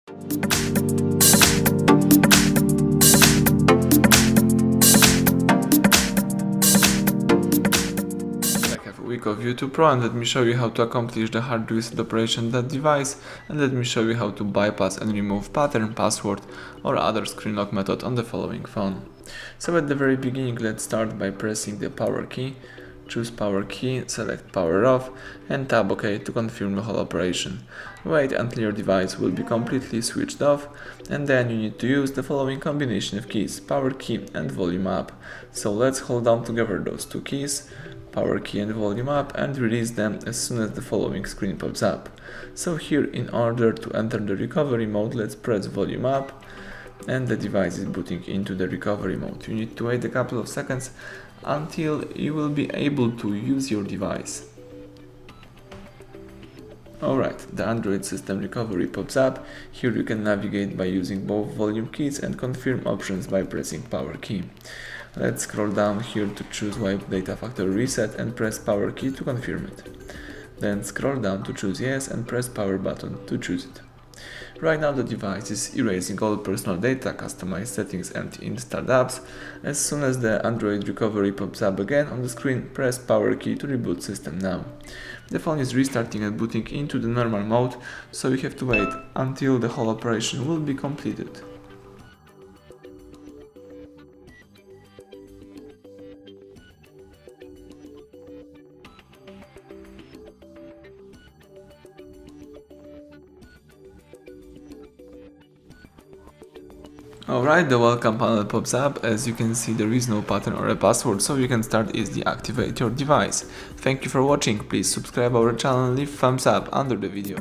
WIKO View 2 Pro, and let me show you how to accomplish the hard reset operation on that device, and let me show you how to bypass and remove pattern, password or other screen lock method on the following phone. So at the very beginning, let's start by pressing the power key, choose power key, select power off and tap OK to confirm the whole operation. Wait until your device will be completely switched off, and then you need to use the following combination of keys, power key and volume up. So let's hold down together those two keys, power key and volume up, and release them as soon as the following screen pops up. So here, in order to enter the recovery mode, let's press volume up and the device is booting into the recovery mode. You need to wait a couple of seconds until you will be able to use your device. Alright, the Android system recovery pops up. Here you can navigate by using both volume keys and confirm options by pressing power key. Let's scroll down here to choose wipe data factory reset and press power key to confirm it. Then scroll down to choose yes and press power button to choose it. Right now the device is erasing all personal data, customized settings and installed apps. As soon as the Android recovery pops up again on the screen, press power key to reboot system now. The phone is restarting and booting into the normal mode, so you have to wait until the whole operation will be completed. Alright, the welcome panel pops up. As you can see, there is no pattern or a password, so you can start easily activate your device. Thank you for watching, please subscribe our channel and leave thumbs up under the video.